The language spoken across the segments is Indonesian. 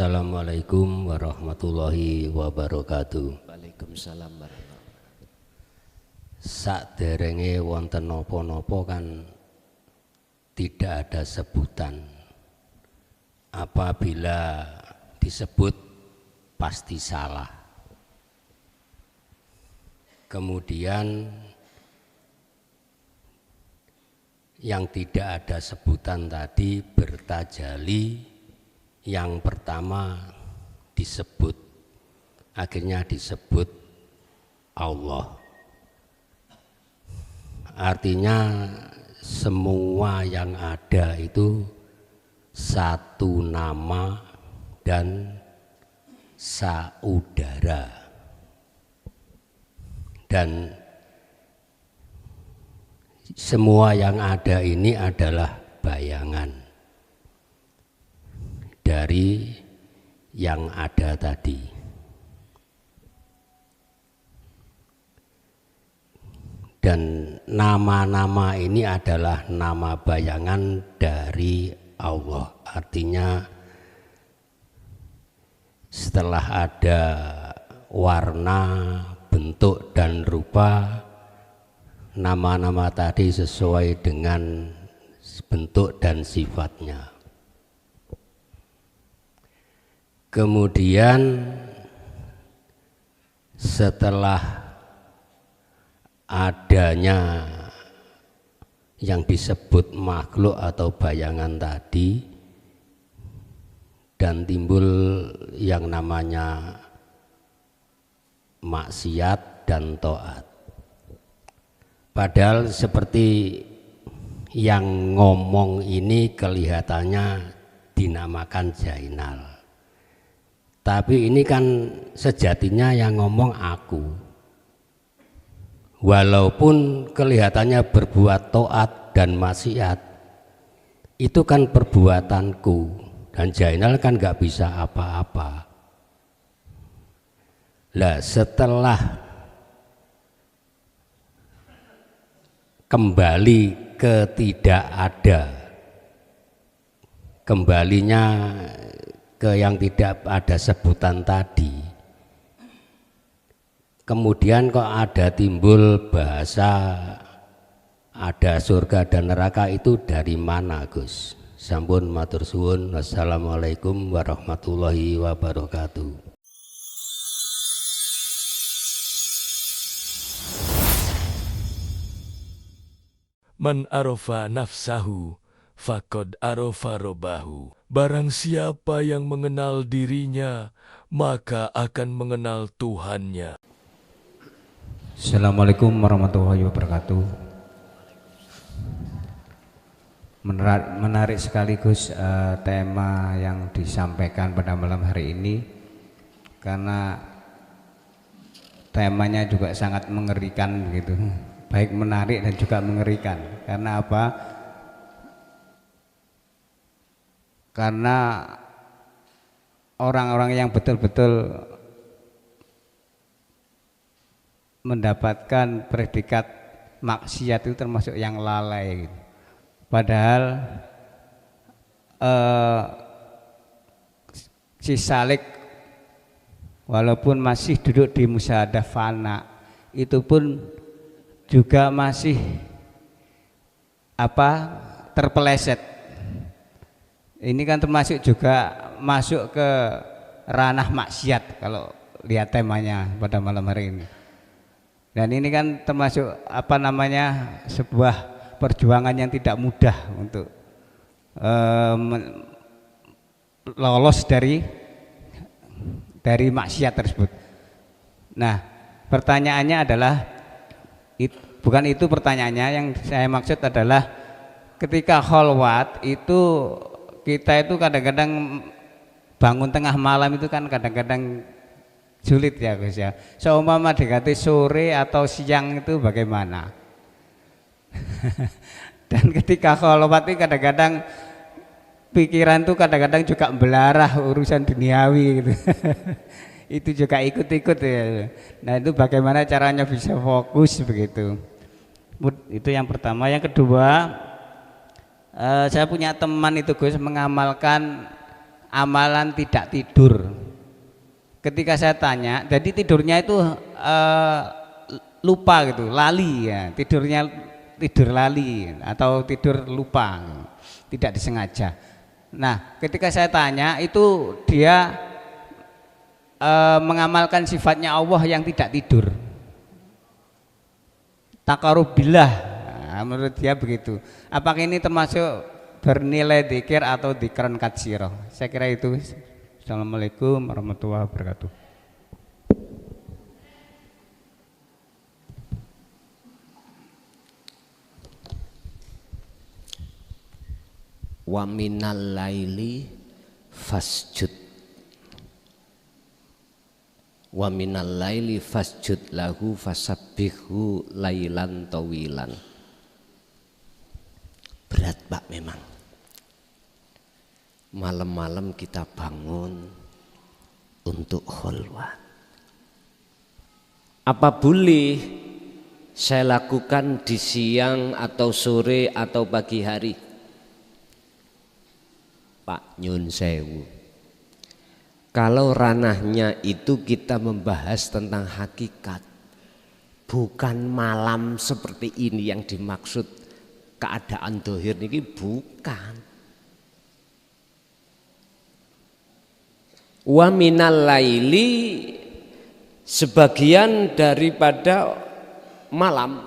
Assalamualaikum warahmatullahi wabarakatuh. Waalaikumsalam warahmatullahi wabarakatuh. Saderenge wonten napa-napa kan tidak ada sebutan. Apabila disebut pasti salah. Kemudian yang tidak ada sebutan tadi bertajali, yang pertama disebut, akhirnya disebut Allah. Artinya semua yang ada itu satu nama dan saudara, dan semua yang ada ini adalah bayangan dari yang ada tadi. Dan nama-nama ini adalah nama bayangan dari Allah. Artinya setelah ada warna, bentuk dan rupa, nama-nama tadi sesuai dengan bentuk dan sifatnya. Kemudian setelah adanya yang disebut makhluk atau bayangan tadi dan timbul yang namanya maksiat dan taat. Padahal seperti yang ngomong ini kelihatannya dinamakan Jainal. Tapi ini kan sejatinya yang ngomong aku. Walaupun kelihatannya berbuat taat dan maksiat, itu kan perbuatanku. Dan Jainal kan gak bisa apa-apa. Lah setelah kembali ke tidak ada, kembalinya ke yang tidak ada sebutan tadi, kemudian kok ada timbul bahasa ada surga dan neraka, itu dari mana Gus? Sampun matur suwun. Wassalamualaikum warahmatullahi wabarakatuh. Man arofa nafsahu faqad arofa robbahu. Barang siapa yang mengenal dirinya, maka akan mengenal Tuhannya. Assalamualaikum warahmatullahi wabarakatuh. Menarik sekaligus tema yang disampaikan pada malam hari ini, karena temanya juga sangat mengerikan begitu. Baik menarik dan juga mengerikan. Karena apa? Karena orang-orang yang betul-betul mendapatkan predikat maksiat itu termasuk yang lalai. Padahal si salik walaupun masih duduk di musyahadah fana, itu pun juga masih terpeleset. Ini kan termasuk juga masuk ke ranah maksiat kalau lihat temanya pada malam hari ini. Dan ini kan termasuk sebuah perjuangan yang tidak mudah untuk lolos dari maksiat tersebut. Nah, pertanyaannya adalah bukan itu pertanyaannya. Yang saya maksud adalah ketika kholwat itu kita itu kadang-kadang bangun tengah malam itu kan kadang-kadang sulit ya Gus ya. Seumpama dikati sore atau siang itu bagaimana? Dan ketika kholwat itu kadang-kadang pikiran itu kadang-kadang juga belarah urusan duniawi gitu. Itu juga ikut-ikut ya. Nah itu bagaimana caranya bisa fokus begitu. Itu yang pertama. Yang kedua, saya punya teman itu Gus mengamalkan amalan tidak tidur. Ketika saya tanya, jadi tidurnya itu lupa gitu, lali ya, tidur lali atau tidur lupa, tidak disengaja. Nah, ketika saya tanya itu dia mengamalkan sifatnya Allah yang tidak tidur. Taqarrubillah, nah, menurut dia begitu. Apakah ini termasuk bernilai dzikir atau dzikran katsira? Saya kira itu. Assalamualaikum warahmatullahi wabarakatuh. Wa minal laili fasjud. Wa minal laili fasjud lahu fasabbihu lailan tawilan. Berat Pak memang. Malam-malam kita bangun untuk kholwat. Apa boleh saya lakukan di siang atau sore atau pagi hari? Pak nyun sewu, kalau ranahnya itu kita membahas tentang hakikat, bukan malam seperti ini yang dimaksud keadaan dohir ini, bukan. Wa minal laili, sebagian daripada malam.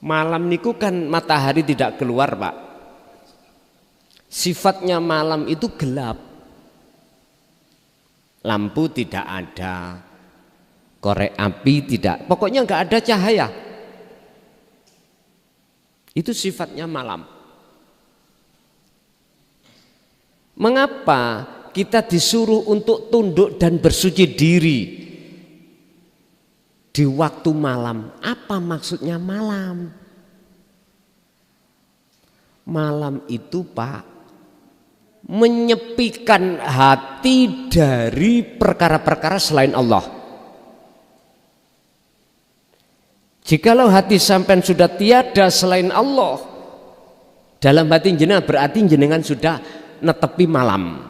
Malam niku kan matahari tidak keluar Pak. Sifatnya malam itu gelap. Lampu tidak ada, korek api tidak, pokoknya enggak ada cahaya. Itu sifatnya malam. Mengapa kita disuruh untuk tunduk dan bersuci diri di waktu malam? Apa maksudnya malam? Malam itu Pak, menyepikan hati dari perkara-perkara selain Allah. Jikalau hati sampean sudah tiada selain Allah dalam hati jenengan, berarti jenengan sudah netepi malam.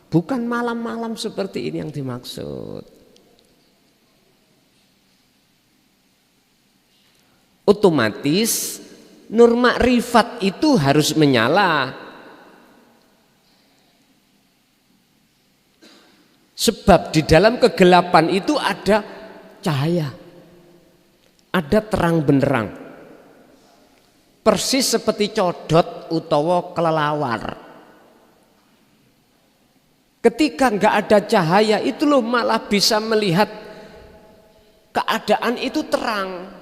Bukan malam-malam seperti ini yang dimaksud. Otomatis nur makrifat itu harus menyala. Sebab di dalam kegelapan itu ada cahaya, ada terang benderang. Persis seperti codot utawa kelelawar. Ketika enggak ada cahaya itu loh malah bisa melihat keadaan itu terang.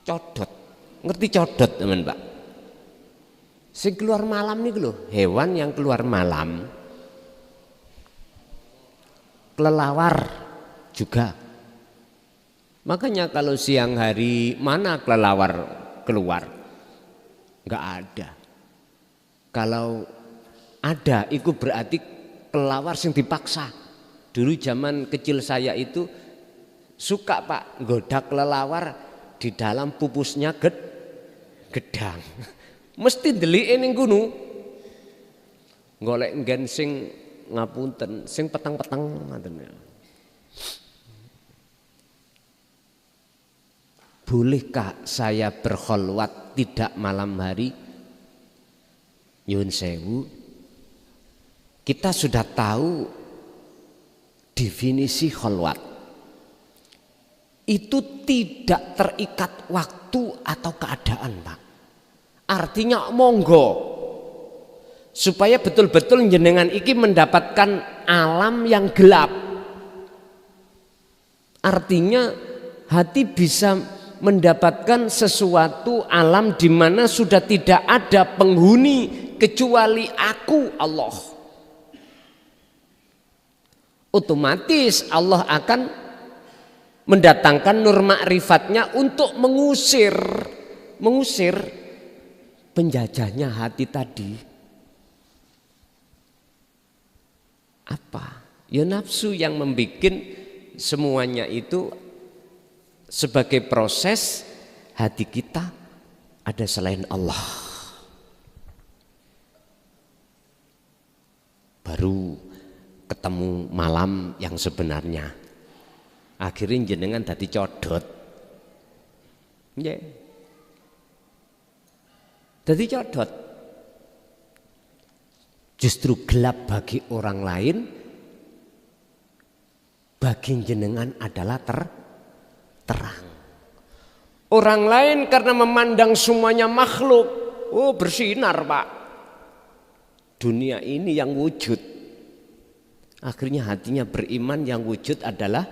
Codot, ngerti codot teman Pak? Sing keluar malam nih loh, hewan yang keluar malam. Kelelawar juga. Makanya kalau siang hari mana kelelawar keluar? Enggak ada. Kalau ada, itu berarti kelelawar sing dipaksa. Dulu zaman kecil saya itu suka Pak goda kelelawar di dalam pupusnya gedang. Mesti ndelike ning kono. Golek nggen sing ngapunten, sing peteng-peteng ngoten. Bolehkah saya berkholwat tidak malam hari? Nyuwun sewu. Kita sudah tahu definisi kholwat. Itu tidak terikat waktu atau keadaan Pak. Artinya monggo supaya betul-betul jenengan iki mendapatkan alam yang gelap. Artinya hati bisa mendapatkan sesuatu alam di mana sudah tidak ada penghuni kecuali aku Allah. Otomatis Allah akan mendatangkan nur ma'rifatnya untuk mengusir penjajahnya hati tadi. Apa? Ya nafsu yang membuat semuanya itu sebagai proses hati kita ada selain Allah. baru ketemu malam yang sebenarnya. Akhirnya jenengan dadi codot. Nggih. Dadi codot. Justru gelap bagi orang lain, bagi jenengan adalah terang. Orang lain karena memandang semuanya makhluk, oh bersinar Pak. Dunia ini yang wujud. Akhirnya hatinya beriman yang wujud adalah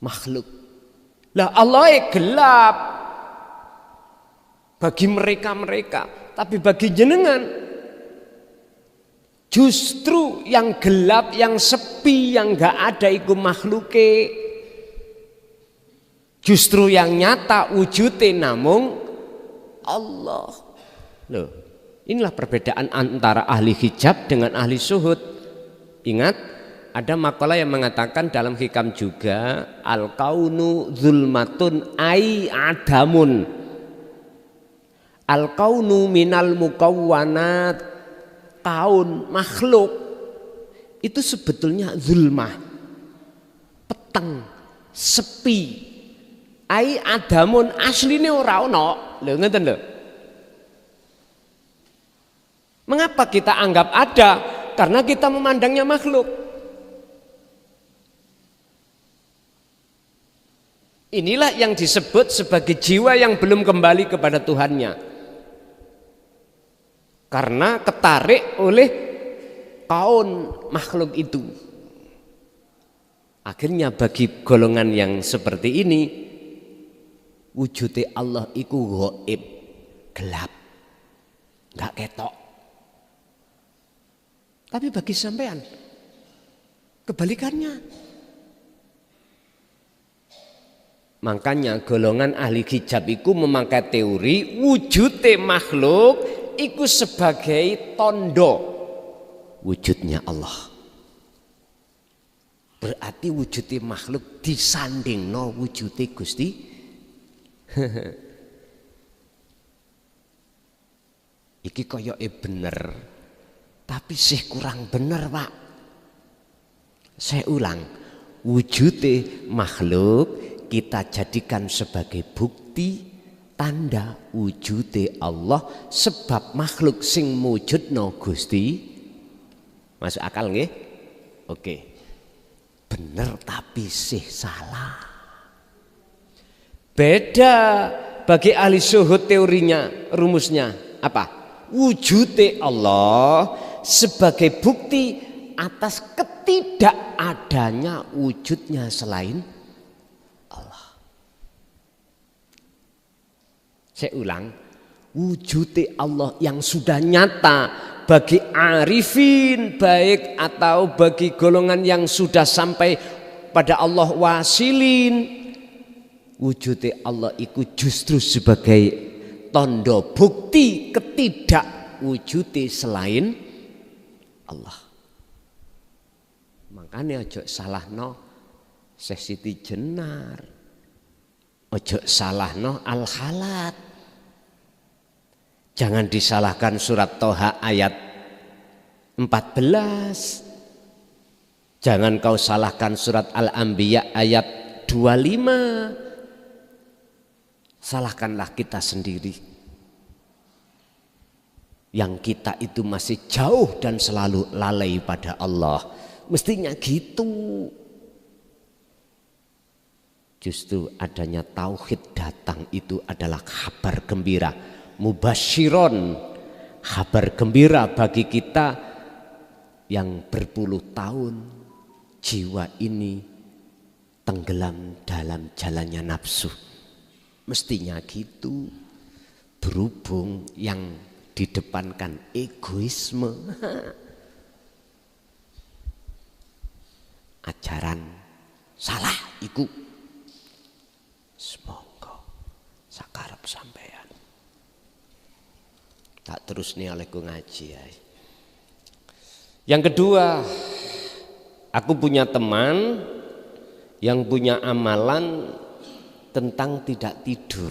makhluk. Lah Allah gelap bagi mereka-mereka. Tapi bagi jenengan justru yang gelap, yang sepi, yang gak ada iku makhluke. Justru yang nyata wujudnya namung Allah. Loh, inilah perbedaan antara ahli hijab dengan ahli syuhud. Ingat, ada makalah yang mengatakan dalam hikam juga, al-kaunu zulmatun ai adamun. Al-kaunu minal mukawwanat, kaun makhluk itu sebetulnya zulmah, peteng, sepi. Ai adamun asline ora ono. Lho ngeten lho. Mengapa kita anggap ada? Karena kita memandangnya makhluk. Inilah yang disebut sebagai jiwa yang belum kembali kepada Tuhannya. Karena ketarik oleh kaun makhluk itu. Akhirnya bagi golongan yang seperti ini, wujudnya Allah iku ghaib, gelap, nggak ketok. Tapi bagi sampean kebalikannya. Makanya golongan ahli hijab iku memakai teori wujudnya makhluk iku sebagai tondo wujudnya Allah. Berarti wujudnya makhluk disandingno wujudnya Gusti. Iki koyoke bener, tapi sih kurang bener Pak. Saya ulang, wujudnya makhluk kita jadikan sebagai bukti tanda wujudnya Allah, sebab makhluk sing mujudno Gusti. Masuk akal nggih? Oke. Bener tapi sih salah. Beda bagi ahli syuhud teorinya, rumusnya apa? Wujudnya Allah sebagai bukti atas ketidakadanya wujudnya selain Allah. Saya ulang, wujudnya Allah yang sudah nyata bagi arifin baik atau bagi golongan yang sudah sampai pada Allah wasilin, wujudnya Allah itu justru sebagai tondo bukti ketidakwujudnya selain Allah. Makanya ojo salahno Syekh Siti Jenar, ojo salahno Al-Halat. Jangan disalahkan surat Toha ayat 14. Jangan kau salahkan surat Al-Anbiya ayat 25. Salahkanlah kita sendiri. Yang kita itu masih jauh dan selalu lalai pada Allah. Mestinya gitu. Justru adanya tauhid datang itu adalah kabar gembira. Mubasyiron, kabar gembira bagi kita yang berpuluh tahun jiwa ini tenggelam dalam jalannya nafsu. Mestinya gitu, berhubung yang didepankan egoisme. Ajaran salah iku semoga sakarep sampean. Tak terus nih olehku ngaji ya. Yang kedua, aku punya teman yang punya amalan tentang tidak tidur.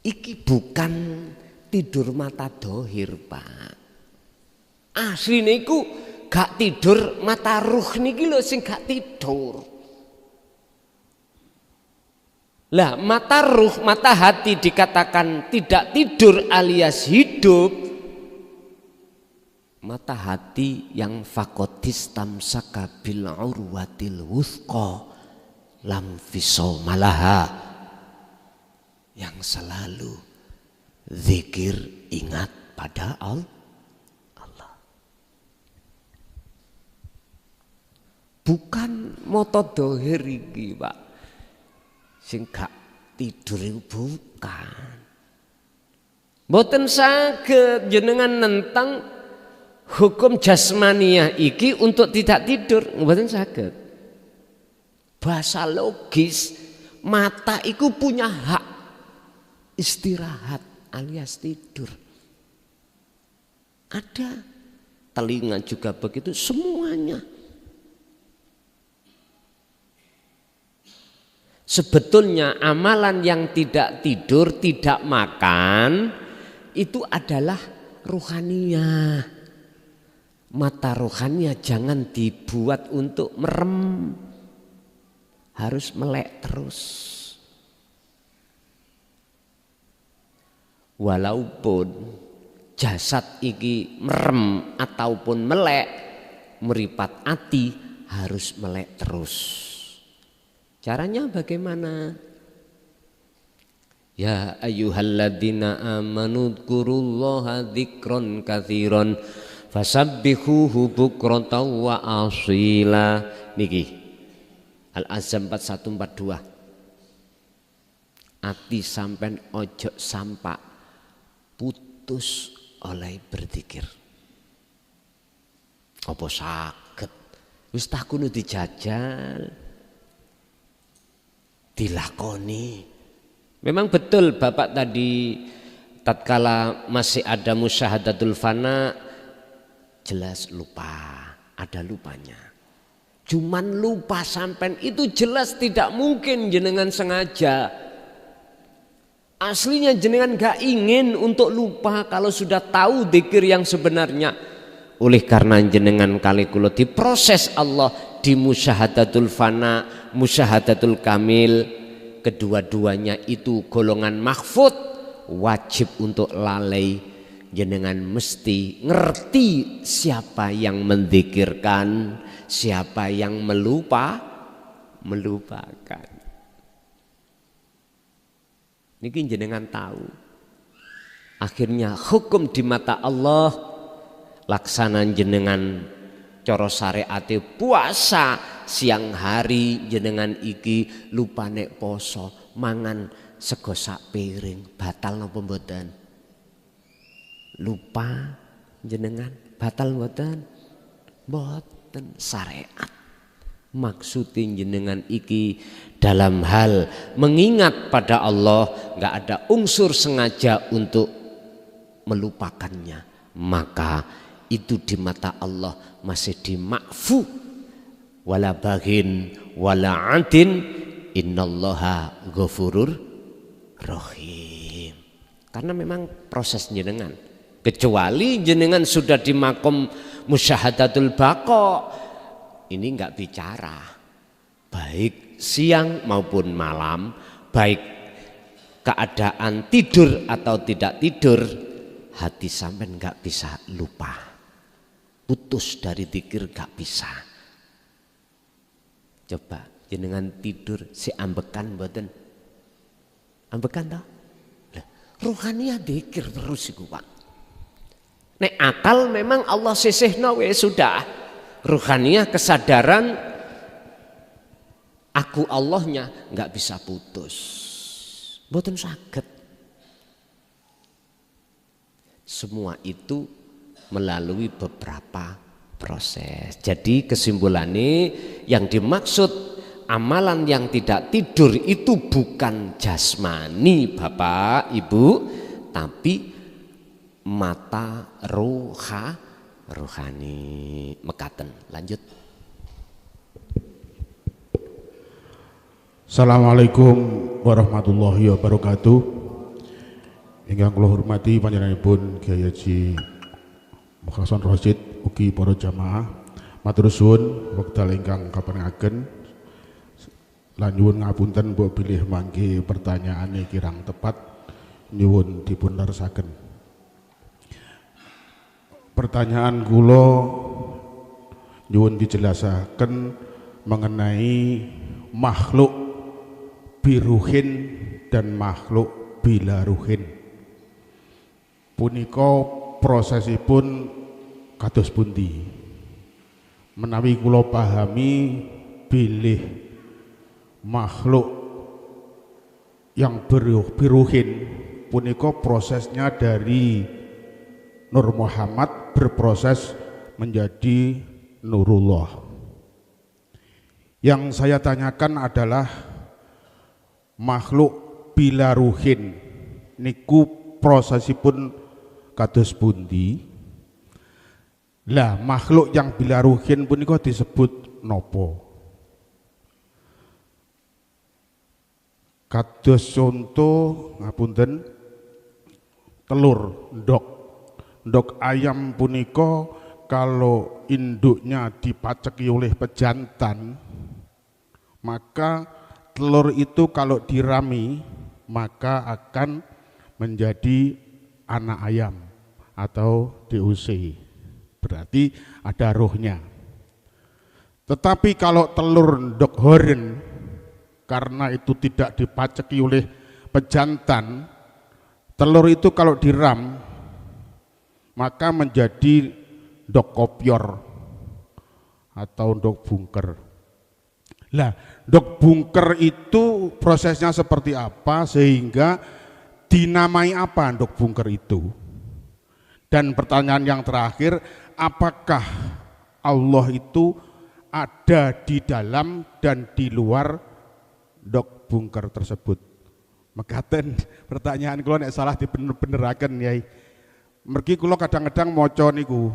Iki bukan tidur mata dohir, Pak. Asli niku gak tidur mata ruh niki lho sing gak tidur. Lah mata ruh, mata hati dikatakan tidak tidur alias hidup. Mata hati yang fakotis tamsaka bil urwatil wuthqa lam fisau malaha, yang selalu zikir ingat pada Allah. Bukan moto dohir iki, Pak. Sing gak tidur itu bukan. Mboten saged jenengan nentang hukum jasmaniah iki untuk tidak tidur, mboten saged. Bahasa logis, mata itu punya hak istirahat alias tidur. Ada, telinga juga begitu, semuanya. Sebetulnya amalan yang tidak tidur, tidak makan itu adalah ruhaniyah. Mata ruhaniyah jangan dibuat untuk merem, harus melek terus. Walaupun jasad iki merem ataupun melek, meripat ati harus melek terus. Caranya bagaimana? Ya ayyuhalladzina amanu dzkurullaha dzikron katsiran fasabbihuhu bukratan wa asila. Niki Al-Azam 4142. Ati sampen ojo sampak putus oleh berzikir. Apa saged? Wis tak kudu dijajal, dilakoni. Memang betul Bapak tadi tatkala masih ada musyahadatul fana jelas lupa, ada lupanya. Cuman lupa sampean itu jelas tidak mungkin jenengan sengaja. Aslinya jenengan gak ingin untuk lupa kalau sudah tahu dzikir yang sebenarnya. Oleh karena jenengan kali kula diproses Allah di musyahadatul fana, musyahadatul kamil, kedua-duanya itu golongan mahfud, wajib untuk lalai. Jenengan mesti ngerti siapa yang mendzikirkan, siapa yang melupakan. Niki jenengan tahu. Akhirnya hukum di mata Allah, laksanan jenengan coro syariate puasa siang hari jenengan iki lupa nek poso mangan sego sak piring batal napa mboten? Lupa jenengan batal mboten? Mboten. Syariat maksudin jenengan iki dalam hal mengingat pada Allah, nggak ada unsur sengaja untuk melupakannya, maka itu di mata Allah masih dimakfu. Wala baghin wala adin innallaha ghafurur rahim. Karena memang proses jenengan, kecuali jenengan sudah di makom musyahadatul baqa, ini enggak bicara baik siang maupun malam, baik keadaan tidur atau tidak tidur, hati sampean enggak bisa lupa, putus dari zikir enggak bisa. Coba jenengan tidur si ambekan mboten? Ambekan toh? Ruhaniah zikir terus iku, Pak. Nek akal memang Allah sisihno wis sudah. Ruhaniah kesadaran aku Allahnya enggak bisa putus. Mboten saged. Semua itu melalui beberapa proses. Jadi kesimpulannya yang dimaksud amalan yang tidak tidur itu bukan jasmani Bapak Ibu, tapi mata rohani. Mekaten. Lanjut. Assalamualaikum warahmatullahi wabarakatuh. Ingkang kula hormati panjenenganipun Kyai Haji Mukhason Rosyid ugi para jamaah. Matur suwun wekdal ingkang kapangaken lan nyuwun ngapunten mbok bilih mangke pertanyaane kirang tepat nyuwun dipun leresaken. Pertanyaan kula nyuwun dijelasaken mengenai makhluk biruhin dan makhluk bila ruhin. Punika prosesipun kados pundi? Menawi kula pahami bilih makhluk yang biruhin punika prosesnya dari Nur Muhammad berproses menjadi Nurullah. Yang saya tanyakan adalah makhluk bila ruhin niku prosesipun kados pundi? Lah makhluk yang bila ruhin punika disebut nopo? Kados contoh ngapunten telur ndok ayam punika kalau induknya dipaceki oleh pejantan, maka telur itu kalau dirami maka akan menjadi anak ayam atau DOC, berarti ada rohnya. Tetapi kalau telur ndok horen karena itu tidak dipaceki oleh pejantan, telur itu kalau diram maka menjadi ndok kopyor atau ndok bunker. Lah, ndok bunker itu prosesnya seperti apa sehingga dinamai apa ndok bunker itu? Dan pertanyaan yang terakhir, apakah Allah itu ada di dalam dan di luar ndok bunker tersebut? Mekaten pertanyaan kula nek salah dibener-beneraken Yai. Mergi kula kadang-kadang maca niku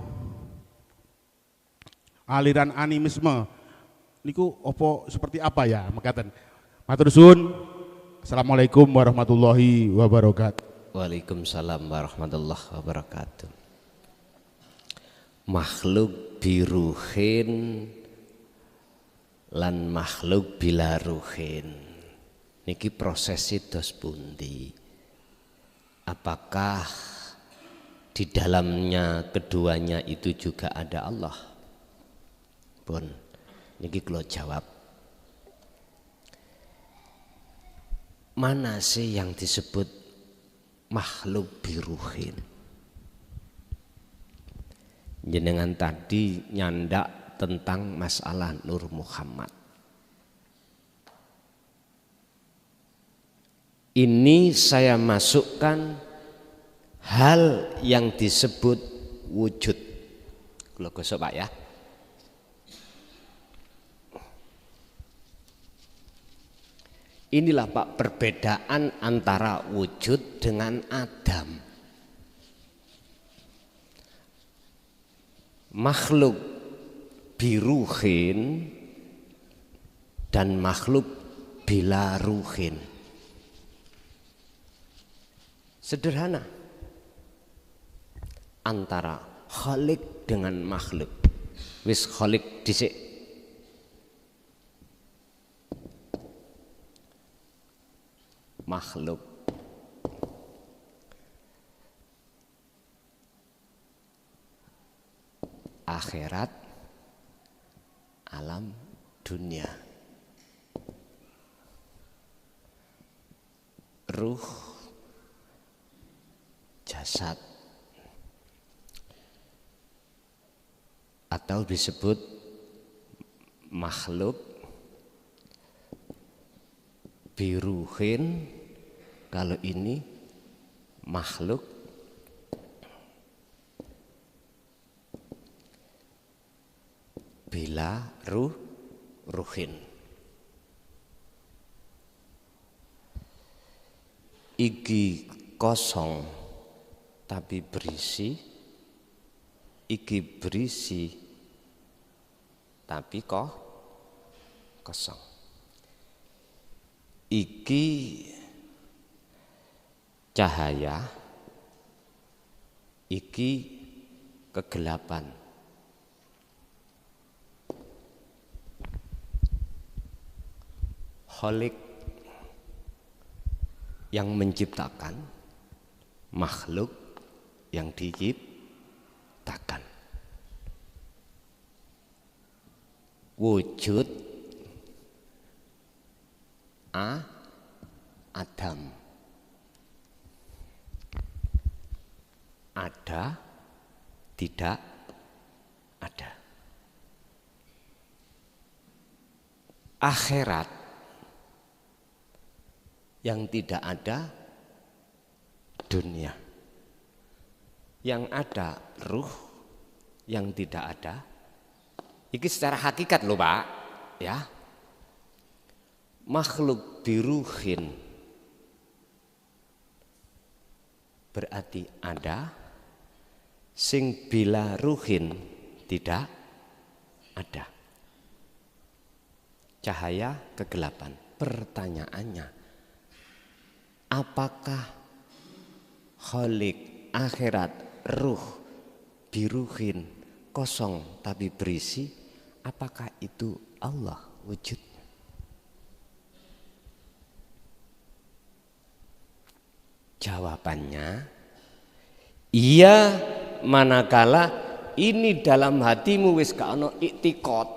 aliran animisme niku opo seperti apa ya mekaten. Matur suwun. Assalamualaikum warahmatullahi wabarakatuh. Waalaikumsalam warahmatullahi wabarakatuh. Makhluk biruhin lan makhluk bila ruhin niki prosesi dos pundi? Apakah di dalamnya keduanya itu juga ada Allah? Pun niki kula jawab. Mana sih yang disebut makhluk biruhin? Jenengan tadi nyandak tentang masalah Nur Muhammad. Ini saya masukkan hal yang disebut wujud. Kalau gosok Pak ya. Inilah Pak perbedaan antara wujud dengan Adam. Makhluk biruhin dan makhluk bila ruhin. Sederhana. Antara khalik dengan makhluk. Wis khalik dhisik. Makhluk. Akhirat, alam dunia. Ruh, jasad, atau disebut makhluk biruhin. Kalau ini makhluk bila ruhin. Iki kosong tapi berisi, iki berisi tapi kosong. Iki cahaya, iki kegelapan. Khalik yang menciptakan, makhluk yang diciptakan. Wujud Adam. Ada, tidak ada. Akhirat yang tidak ada, dunia. Yang ada ruh, yang tidak ada. Ini secara hakikat loh Pak, ya. Makhluk biruhin berarti ada, sing bila ruhin tidak ada. Cahaya kegelapan. Pertanyaannya, apakah khalik akhirat ruh biruhin kosong tapi berisi? Apakah itu Allah wujudnya? Jawabannya iya, manakala ini dalam hatimu wis gak ono iktikad.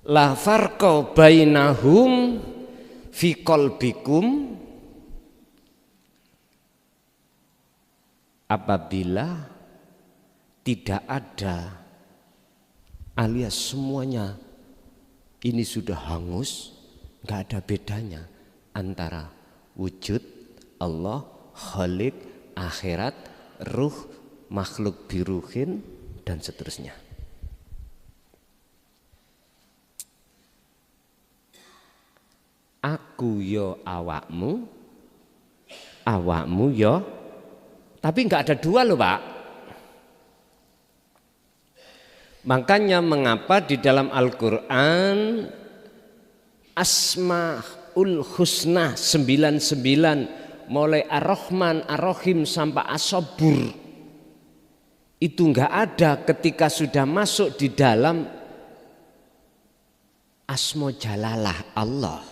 La farqa bainahum fi qalbikum, apabila tidak ada alias semuanya ini sudah hangus, gak ada bedanya antara wujud Allah, khalik, akhirat, ruh, makhluk biruhin, dan seterusnya. Aku yo awakmu, awakmu yo, tapi nggak ada dua loh Pak. Makanya mengapa di dalam Al-Quran Asmaul Husna 99 mulai Ar-Rahman, Ar-Rahim sampai As-Sabur itu nggak ada ketika sudah masuk di dalam Asma Jalalah Allah.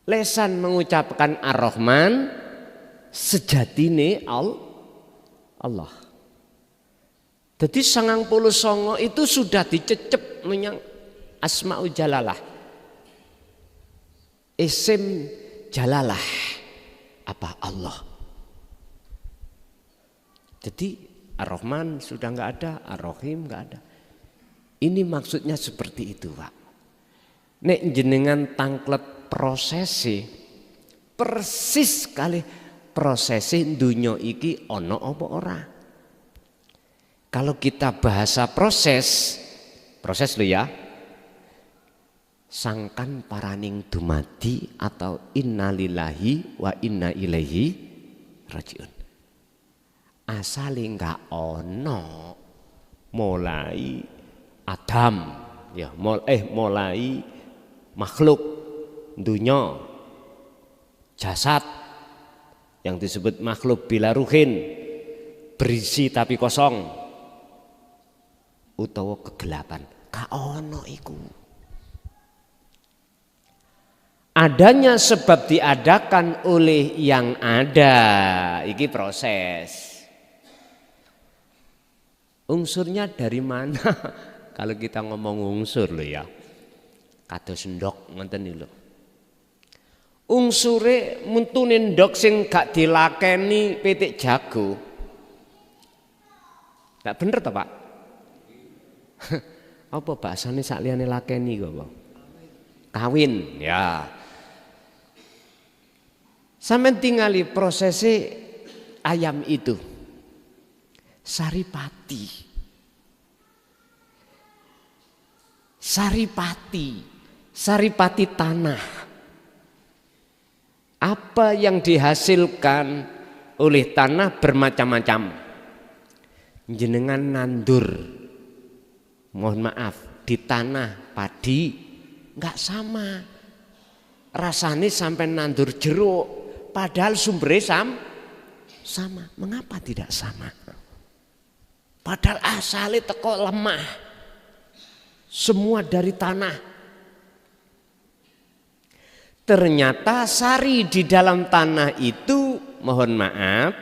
Lesan mengucapkan Ar-Rahman, sejatine Allah. Jadi 99 itu sudah dicecep menyang Asmaul Jalalah. Isim Jalalah apa Allah. Jadi Ar-Rahman sudah nggak ada, Ar-Rahim nggak ada. Ini maksudnya seperti itu Pak. Nek jenengan tangklet prosesi persis kali prosesi dunya iki ono apa ora. Kalau kita bahasa proses lo ya, sangkan paraning dumadi atau innalillahi wa inna ilaihi rajiun. Asale enggak ono mulai Adam ya, mulai makhluk dunya jasad yang disebut makhluk bila ruhin berisi tapi kosong utawa kegelapan, gak ono iku. Adanya sebab diadakan oleh yang ada, iki proses. Unsurnya dari mana? Kalau kita ngomong unsur loh ya, kados ndok ngoten iki lho. Unsure muntune ndok sing gak dilakeni pitik jago. Gak bener toh Pak? Apa bahasane sakliyane lakeni kok Pak? Kawin ya. Sampeyan tingali prosesi ayam itu. Saripati. Saripati tanah. Apa yang dihasilkan oleh tanah bermacam-macam. Jenengan nandur, mohon maaf, di tanah padi nggak sama rasane sampai nandur jeruk, padahal sumbernya sama. Mengapa tidak sama? Padahal asalnya teko lemah, semua dari tanah. Ternyata sari di dalam tanah itu, mohon maaf,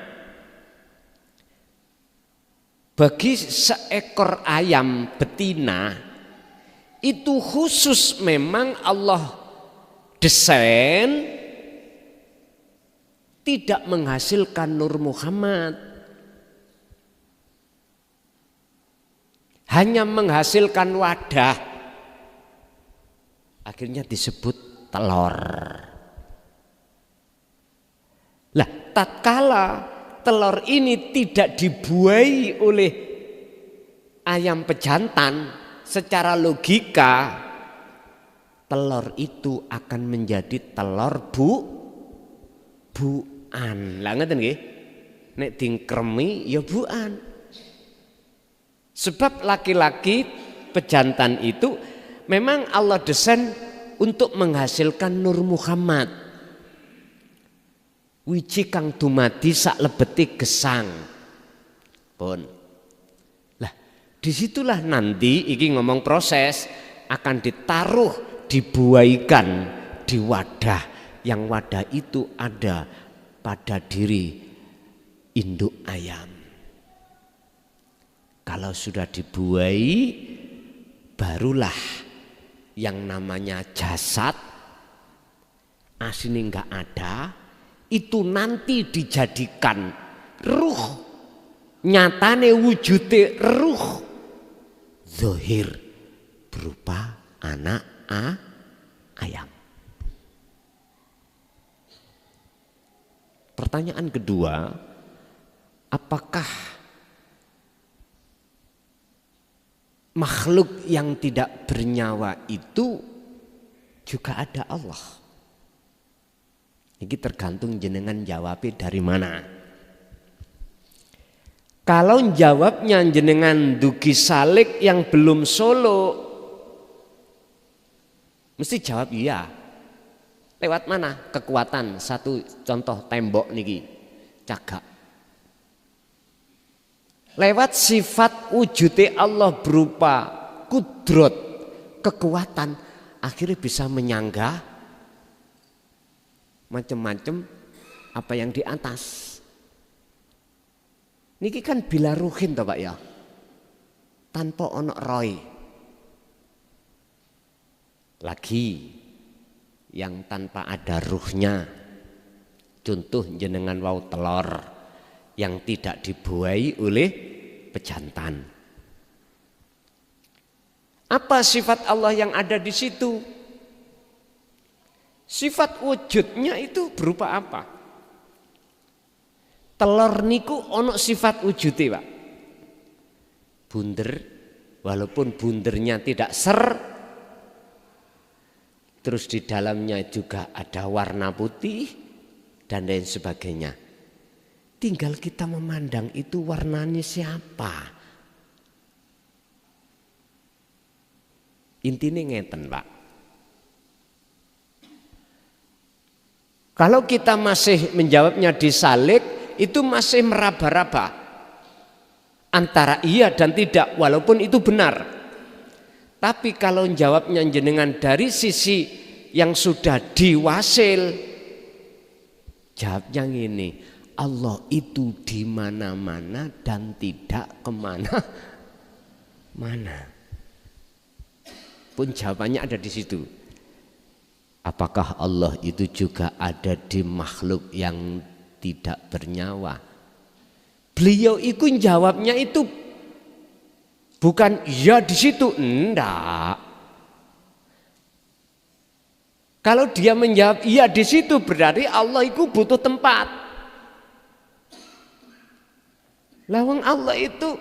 bagi seekor ayam betina itu khusus memang Allah desain tidak menghasilkan Nur Muhammad. Hanya menghasilkan wadah. Akhirnya disebut telur. Lah, tatkala telur ini tidak dibuai oleh ayam pejantan, secara logika telur itu akan menjadi telur buan. Lah ngeten nggih. Nek dingkremi ya buan. Sebab laki-laki pejantan itu memang Allah desain untuk menghasilkan Nur Muhammad. Wiji kang dumadi sak lebeti gesang. Pun. Lah, disitulah nanti iki ngomong proses akan ditaruh, dibuaikan di wadah, yang wadah itu ada pada diri induk ayam. Kalau sudah dibuai, barulah yang namanya jasad aslinya enggak ada, itu nanti dijadikan ruh, nyatane wujude ruh zahir berupa anak ayam. Pertanyaan kedua, apakah makhluk yang tidak bernyawa itu juga ada Allah? Ini tergantung jenengan jawabnya dari mana. Kalau jawabnya jenengan dugi salik yang belum solo, mesti jawab iya. Lewat mana? Kekuatan. Satu contoh tembok niki, cagak. Lewat sifat wujudnya Allah berupa kudrot, kekuatan, akhirnya bisa menyanggah macam-macam apa yang di atas. Niki kan bila ruhin toh Pak ya, tanpa onok roy. Lagi yang tanpa ada ruhnya, contoh jenengan wau telur yang tidak dibuai oleh pejantan. Apa sifat Allah yang ada di situ? Sifat wujudnya itu berupa apa? Telur niku ono sifat wujudnya Pak. Bunder, walaupun bundernya tidak terus di dalamnya juga ada warna putih dan lain sebagainya. Tinggal kita memandang itu warnanya siapa. Intinya ngeten Pak. Kalau kita masih menjawabnya di salik, itu masih meraba-raba antara iya dan tidak, walaupun itu benar. Tapi kalau jawabnya jenengan dari sisi yang sudah diwasil, jawabnya gini, Allah itu di mana-mana dan tidak kemana-mana. Pun jawabannya ada di situ. Apakah Allah itu juga ada di makhluk yang tidak bernyawa? Beliau itu jawabnya itu bukan ya di situ, enggak. Kalau dia menjawab iya di situ, berarti Allah itu butuh tempat. Lawang Allah itu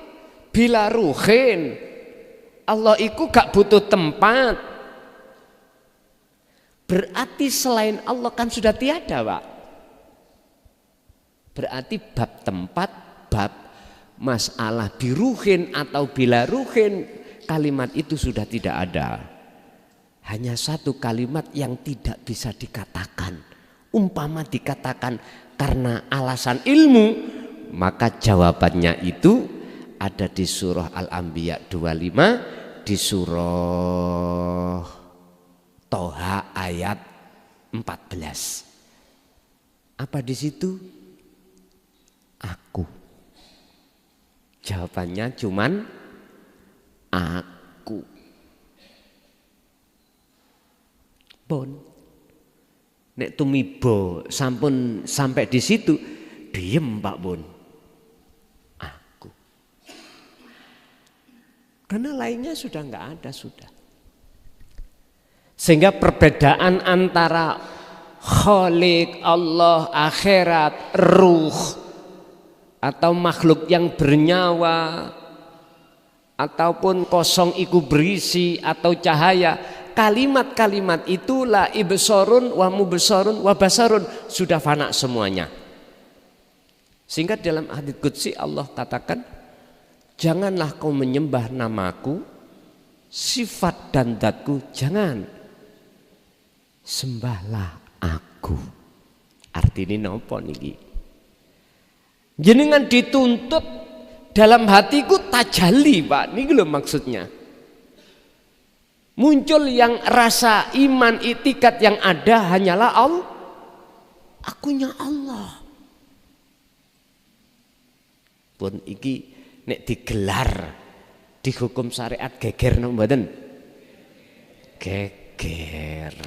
bila ruhin, Allah itu gak butuh tempat. Berarti selain Allah kan sudah tiada Pak. Berarti bab tempat, bab masalah biruhin atau bila ruhin, kalimat itu sudah tidak ada. hanya satu kalimat yang tidak bisa dikatakan. Umpama dikatakan karena alasan ilmu, maka jawabannya itu ada di surah Al-Anbiya 25, di surah Toha ayat 14. Apa di situ? Aku. Jawabannya cuman aku. Pun nek tumibo sampun sampai di situ, diem Pak Bun. Aku. Karena lainnya sudah nggak ada sudah. Sehingga perbedaan antara Khalik, Allah, akhirat, ruh, atau makhluk yang bernyawa, ataupun kosong iku berisi atau cahaya, kalimat-kalimat itulah ibsorun wa mubsorun wa basarun sudah fana semuanya. Sehingga dalam hadits qudsi Allah katakan, janganlah kau menyembah namaku, sifat dan zatku, jangan, sembahlah aku. Artinya nopo niki? Jenengan dituntut dalam hatiku tajalli Pak, niki lho maksudnya. Muncul yang rasa iman itikat yang ada hanyalah Allah, akunya Allah. Pun iki nek digelar di hukum syariat geger napa mboten? Geger.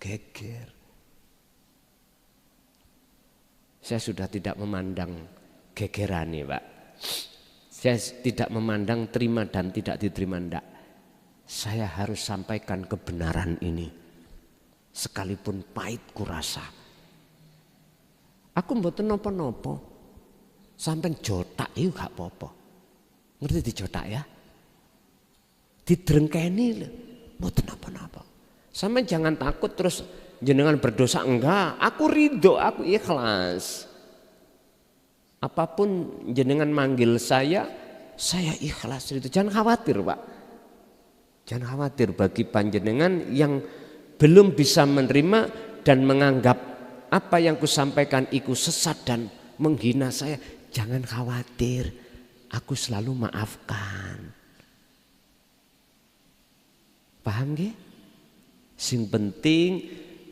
Geger. Saya sudah tidak memandang gegeran nih Pak. Saya tidak memandang terima dan tidak diterima, enggak. Saya harus sampaikan kebenaran ini. Sekalipun pahit kurasa. Aku mboten napa-napa. Sampai jotak itu gak apa-apa. Ngerti dijotak ya? Didrengkeni lho. Mboten napa-napa. Sampai jangan takut terus jenengan berdosa, enggak. Aku ridho, aku ikhlas. Apapun jenengan manggil saya ikhlas itu. Jangan khawatir Pak. Jangan khawatir bagi panjenengan yang belum bisa menerima dan menganggap apa yang kusampaikan itu sesat dan menghina saya. Jangan khawatir, aku selalu maafkan. Paham nggih? Sing penting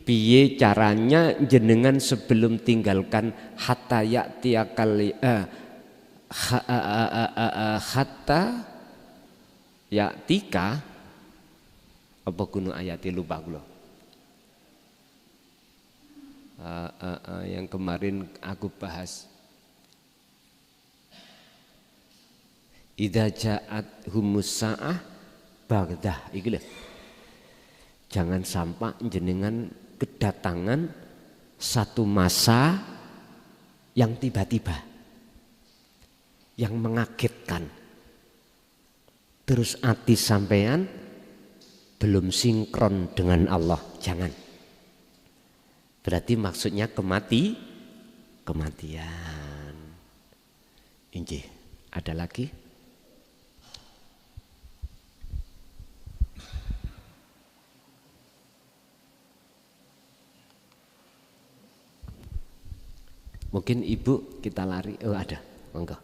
piye caranya jenengan sebelum tinggalkan hatta ya'tiyakal hatta ya'tika apa gunung ayatnya lupa kula. Yang kemarin aku bahas, idza ja'at humus sa'ah bagdah iki lho. Jangan sampai jenengan kedatangan satu masa yang tiba-tiba, yang mengagetkan. Terus hati sampean belum sinkron dengan Allah, jangan. Berarti maksudnya kematian. Injih, ada lagi? Mungkin ibu kita lari, oh ada, monggo.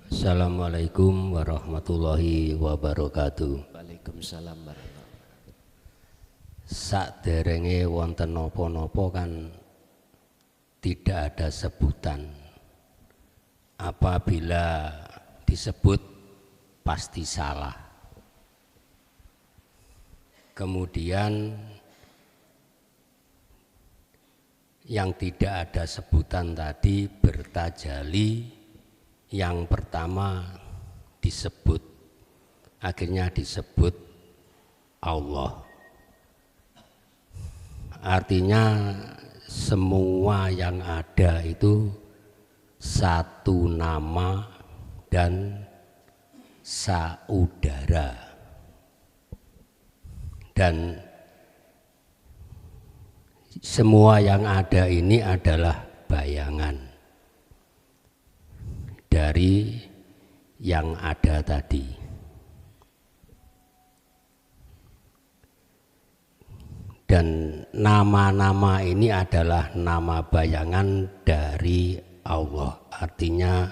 Assalamualaikum warahmatullahi wabarakatuh. Waalaikumsalam warahmatullahi wabarakatuh. Saderenge wonten napa-napa kan tidak ada sebutan. Apabila disebut pasti salah. Kemudian yang tidak ada sebutan tadi bertajali, yang pertama disebut, akhirnya disebut Allah. Artinya semua yang ada itu satu nama dan saudara. Dan semua yang ada ini adalah bayangan dari yang ada tadi. Dan nama-nama ini adalah nama bayangan dari Allah. Artinya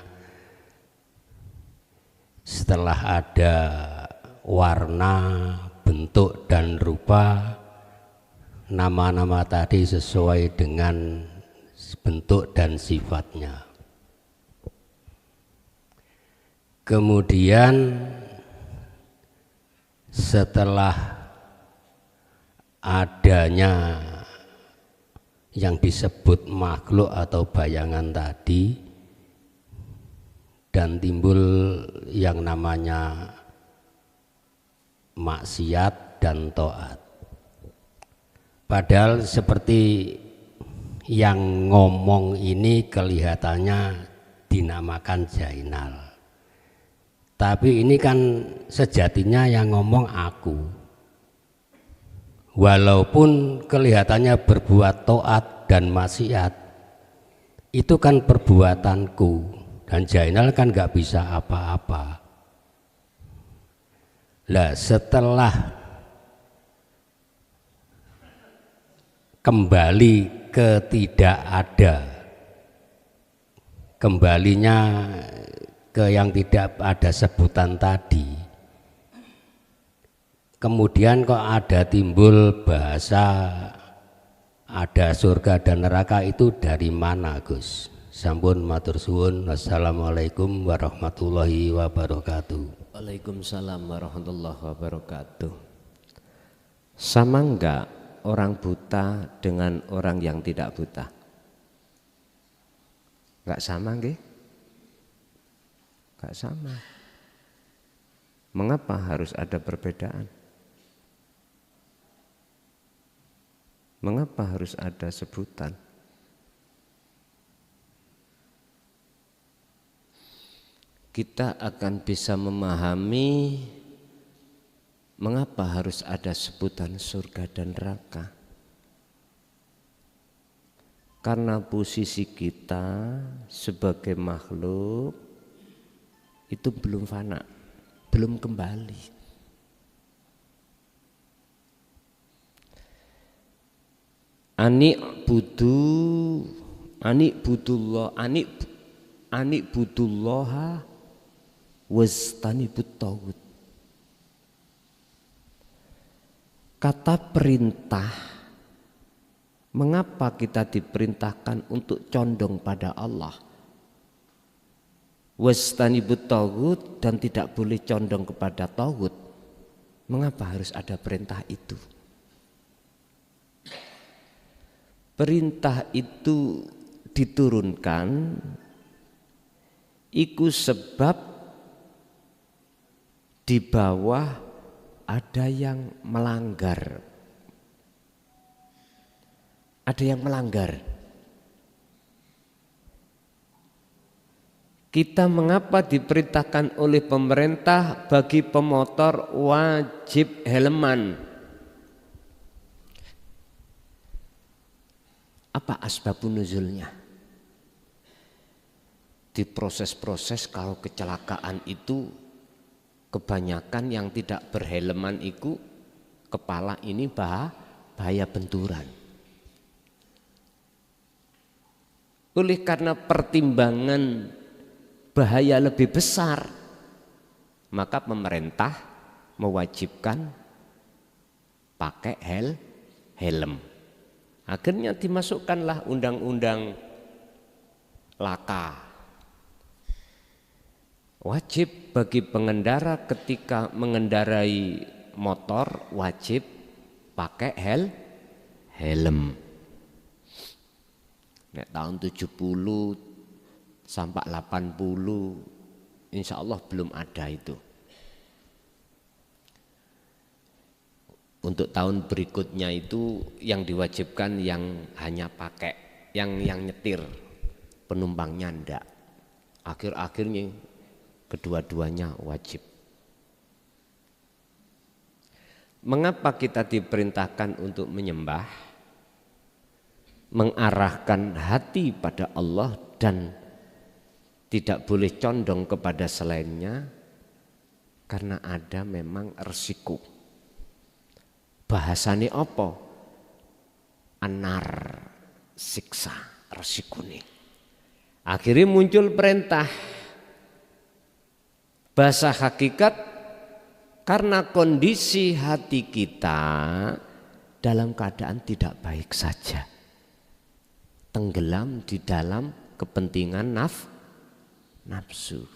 setelah ada warna, bentuk dan rupa, nama-nama tadi sesuai dengan bentuk dan sifatnya. Kemudian setelah adanya yang disebut makhluk atau bayangan tadi dan timbul yang namanya maksiat dan taat. Padahal seperti yang ngomong ini kelihatannya dinamakan Zainal, tapi ini kan sejatinya yang ngomong aku. Walaupun kelihatannya berbuat taat dan maksiat, itu kan perbuatanku, dan Zainal kan gak bisa apa-apa. Lah setelah kembali ke tidak ada, kembalinya ke yang tidak ada sebutan tadi, kemudian kok ada timbul bahasa ada surga dan neraka, itu dari mana Gus? Sampun matur suwun. Wassalamualaikum warahmatullahi wabarakatuh. Waalaikumsalam warahmatullahi wabarakatuh. Sama enggak orang buta dengan orang yang tidak buta? Enggak sama nggih? Enggak sama. Mengapa harus ada perbedaan? Mengapa harus ada sebutan? Kita akan bisa memahami mengapa harus ada sebutan surga dan neraka. Karena posisi kita sebagai makhluk itu belum fana, belum kembali. Anik budullaha wastanibut taghut. Kata perintah, mengapa kita diperintahkan untuk condong pada Allah? Wastanibut taghut, dan tidak boleh condong kepada taghut. Mengapa harus ada perintah itu? Perintah itu diturunkan iku sebab di bawah ada yang melanggar. Ada yang melanggar. Kita mengapa diperintahkan oleh pemerintah bagi pemotor wajib helman? Apa asbabun nuzulnya? Di proses-proses kalau kecelakaan itu kebanyakan yang tidak berhelman itu kepala ini bahaya benturan. Oleh karena pertimbangan bahaya lebih besar, maka pemerintah mewajibkan pakai helm. Akhirnya dimasukkanlah undang-undang laka. Wajib bagi pengendara ketika mengendarai motor wajib pakai helm. Nek tahun 70 sampai 80 insya Allah belum ada itu. Untuk tahun berikutnya itu yang diwajibkan yang hanya pakai, yang nyetir, penumpangnya ndak. Akhir-akhirnya kedua-duanya wajib. Mengapa kita diperintahkan untuk menyembah, mengarahkan hati pada Allah dan tidak boleh condong kepada selainnya? Karena ada memang resiko. Bahasane apa? anar, siksa, resikune. Akhirnya muncul perintah bahasa hakikat karena kondisi hati kita dalam keadaan tidak baik saja. Tenggelam di dalam kepentingan nafsu.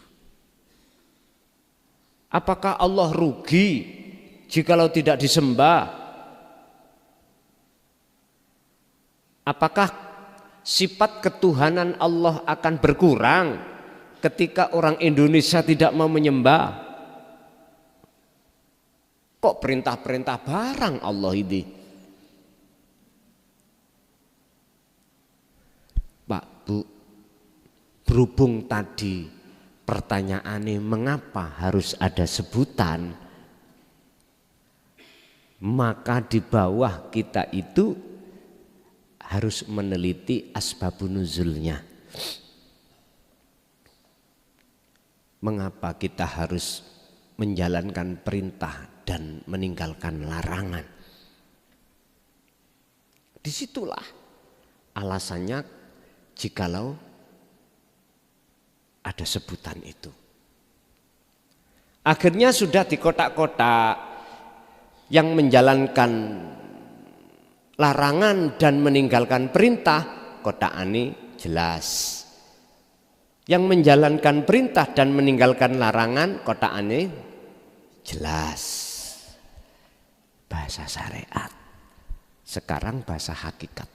Apakah Allah rugi jikalau tidak disembah? Apakah sifat ketuhanan Allah akan berkurang ketika orang Indonesia tidak mau menyembah? Kok perintah-perintah barang Allah ini? Pak, Bu, berhubung tadi pertanyaannya mengapa harus ada sebutan, maka di bawah kita itu harus meneliti asbabun nuzulnya. Mengapa kita harus menjalankan perintah dan meninggalkan larangan? Disitulah alasannya jikalau ada sebutan itu. Akhirnya sudah di kotak-kotak yang menjalankan larangan dan meninggalkan perintah, kotak ani jelas. Yang menjalankan perintah dan meninggalkan larangan, kotak ani jelas. Bahasa syariat. Sekarang bahasa hakikat.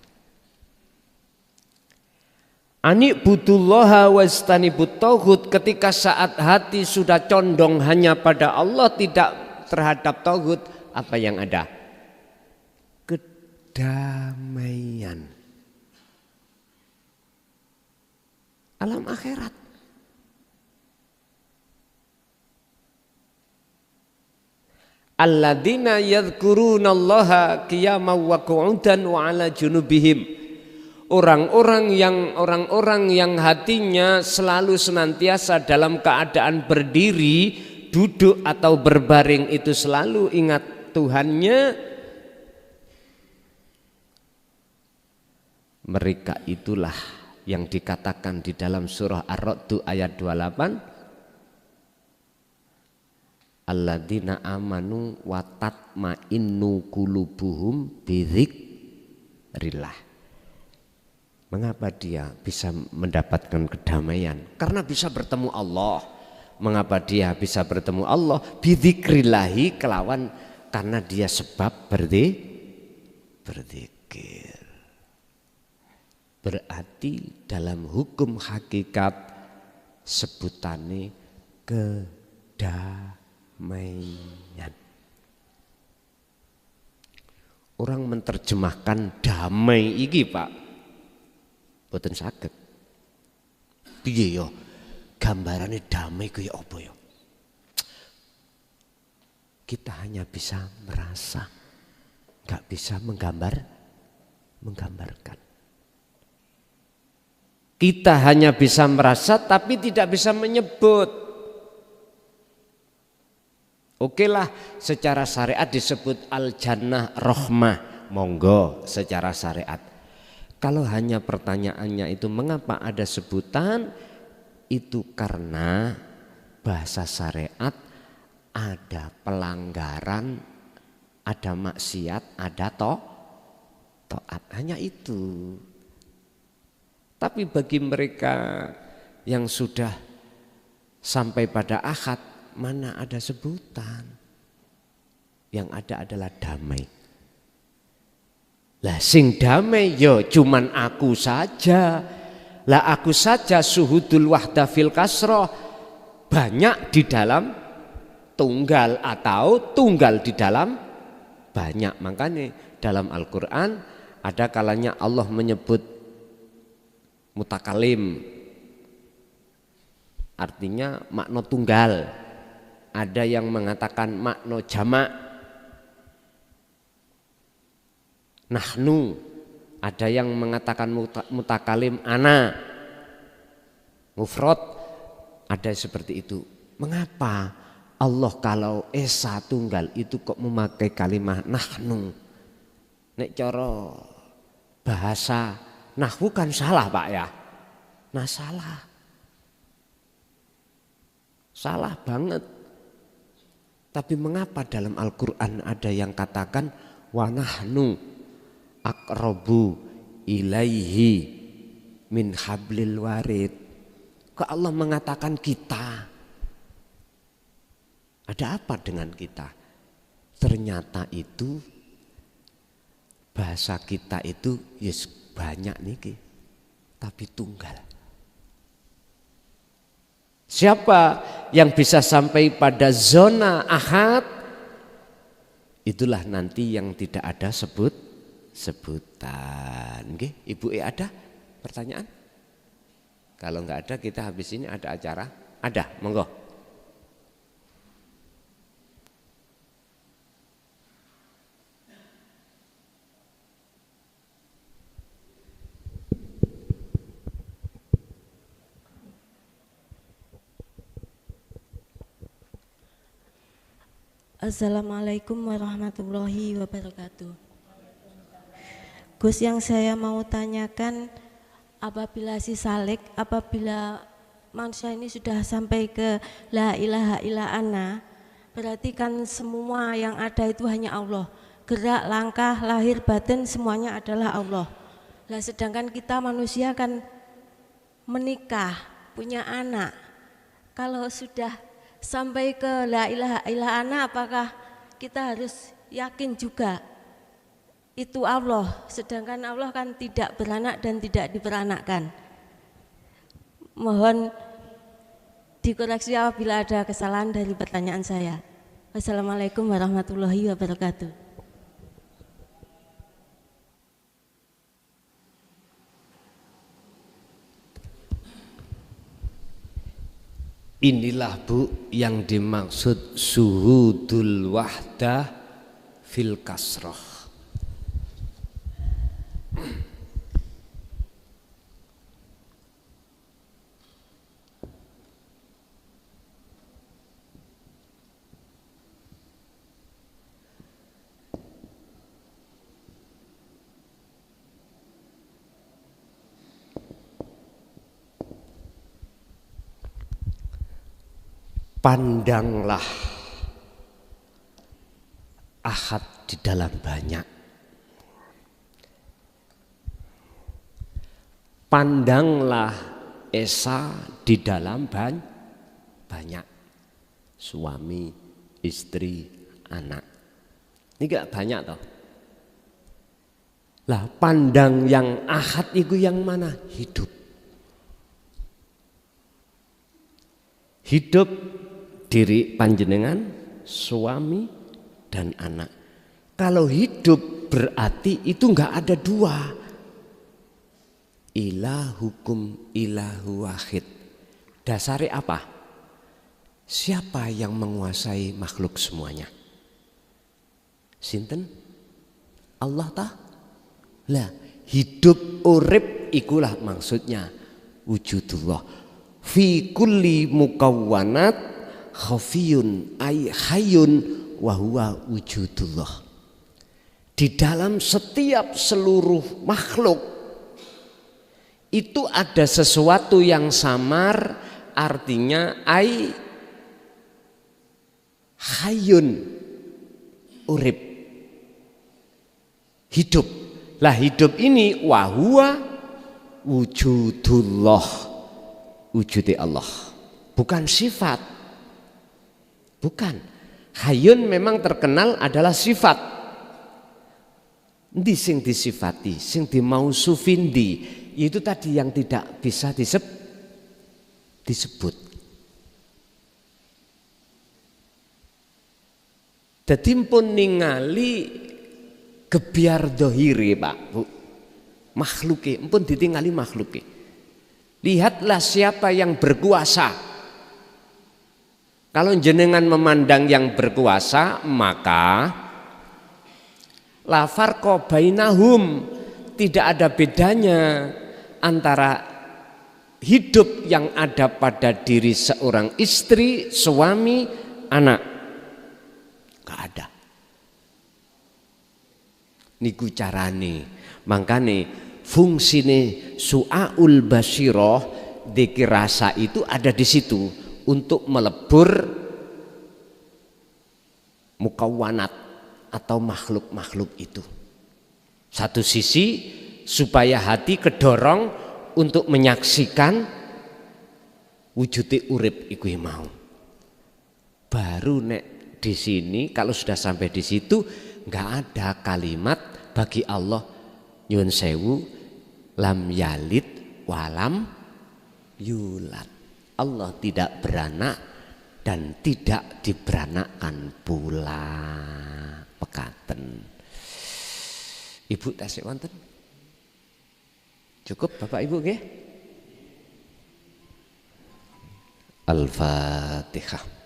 Ani'budullaha wastanibut tauhid, ketika saat hati sudah condong hanya pada Allah, tidak terhadap tauhid, apa yang ada? Kedamaian. Alam akhirat. Alladzina yadhkurunallaha qiyaman wa qu'udan wa 'ala junubihim. Orang-orang yang hatinya selalu senantiasa dalam keadaan berdiri, duduk atau berbaring itu selalu ingat Tuhannya, mereka itulah yang dikatakan di dalam surah Ar-Ra'd ayat 28, alladzina amanu wa tatma'innu qulubuhum bidzikrillah. Mengapa dia bisa mendapatkan kedamaian? Karena bisa bertemu Allah. Mengapa dia bisa bertemu Allah? Bidzikrillahi, kelawan karena dia sebab berzikir. Berarti dalam hukum hakikat sebutannya kedamaian. Orang menerjemahkan damai iki, Pak, boten saged. Piye yo gambarane damai kuwi apa yo? Kita hanya bisa merasa, nggak bisa menggambarkan. Kita hanya bisa merasa tapi tidak bisa menyebut. Oke lah, secara syariat disebut al-jannah rahmah, monggo secara syariat. Kalau hanya pertanyaannya itu mengapa ada sebutan, itu karena bahasa syariat ada pelanggaran, ada maksiat, ada taat, hanya itu. Tapi bagi mereka yang sudah sampai pada akad, mana ada sebutan. Yang ada adalah damai. Lah sing damai yo cuman aku saja. Lah aku saja suhudul wahda fil kasroh, banyak di dalam tunggal atau tunggal di dalam banyak. Makanya dalam Al-Quran ada kalanya Allah menyebut mutakalim, artinya makna tunggal. Ada yang mengatakan makna jamak. Nahnu, ada yang mengatakan mutakalim ana, mufrad, ada seperti itu. Mengapa Allah kalau esa tunggal itu kok memakai kalimat nahnu? Nek cara bahasa nahwu kan salah Pak ya. Nah salah. Salah banget. Tapi mengapa dalam Al-Quran ada yang katakan wa nahnu aqrabu ilaihi min hablil warid. Kok Allah mengatakan kita? Ada apa dengan kita? Ternyata itu bahasa kita itu yes banyak niki, tapi tunggal. Siapa yang bisa sampai pada zona ahad, itulah nanti yang tidak ada sebutan. Ibu ada pertanyaan? Kalau nggak ada kita habis ini ada acara. Ada, monggo. Assalamualaikum warahmatullahi wabarakatuh. Gus, yang saya mau tanyakan, apabila si salik, apabila manusia ini sudah sampai ke la ilaha illa ana, berarti kan semua yang ada itu hanya Allah. Gerak, langkah, lahir, batin semuanya adalah Allah. Lah sedangkan kita manusia kan menikah, punya anak. Kalau sudah sampai ke la ilaha illa ana, apakah kita harus yakin juga itu Allah, sedangkan Allah kan tidak beranak dan tidak diperanakkan. Mohon dikoreksi apabila ada kesalahan dari pertanyaan saya. Wassalamualaikum warahmatullahi wabarakatuh. Inilah Bu yang dimaksud suhudul wahdah fil kasroh. Pandanglah ahad di dalam banyak. Pandanglah esa di dalam banyak. Suami, istri, anak. Ini gak banyak toh. Lah pandang yang ahad itu yang mana? Hidup. Hidup diri panjenengan, suami dan anak. Kalau hidup berarti itu enggak ada dua. Ilahukum ilahu wahid. Dasarnya apa? Siapa yang menguasai makhluk semuanya? Sinten? Allah tah? Lah, hidup urip ikulah maksudnya wujudullah. Fi kulli mukawwanat khafiyun ay hayyun wa huwa wujudullah. Di dalam setiap seluruh makhluk itu ada sesuatu yang samar, artinya ay hayyun, urip, hidup. Lah hidup ini wa huwa wujudullah, wujudi Allah, bukan sifat. Bukan. Hayyun memang terkenal adalah sifat. Ndi sing disifati, sing dimausufin di, itu tadi yang tidak bisa disebut. Dadi pun ningali gebyar dohiri Pak Bu, makhluke, pun ditingali makhluke. Lihatlah siapa yang berkuasa. Kalau jenengan memandang yang berkuasa, maka la farqa bainahum, tidak ada bedanya antara hidup yang ada pada diri seorang istri, suami, anak. Gak ada. Niku carane. Mangkane fungsine su'aul basyirah, dzikir rasa itu ada di situ untuk melebur mukawwanat atau makhluk-makhluk itu. Satu sisi supaya hati kedorong untuk menyaksikan wujudnya urip iku mau. Baru nek di sini kalau sudah sampai di situ nggak ada kalimat bagi Allah nyun sewu lam yalid walam yulad. Allah tidak beranak dan tidak diberanakkan pula. Pekaten. Ibu tasik wonten? Cukup Bapak Ibu nggih? Al-Fatihah.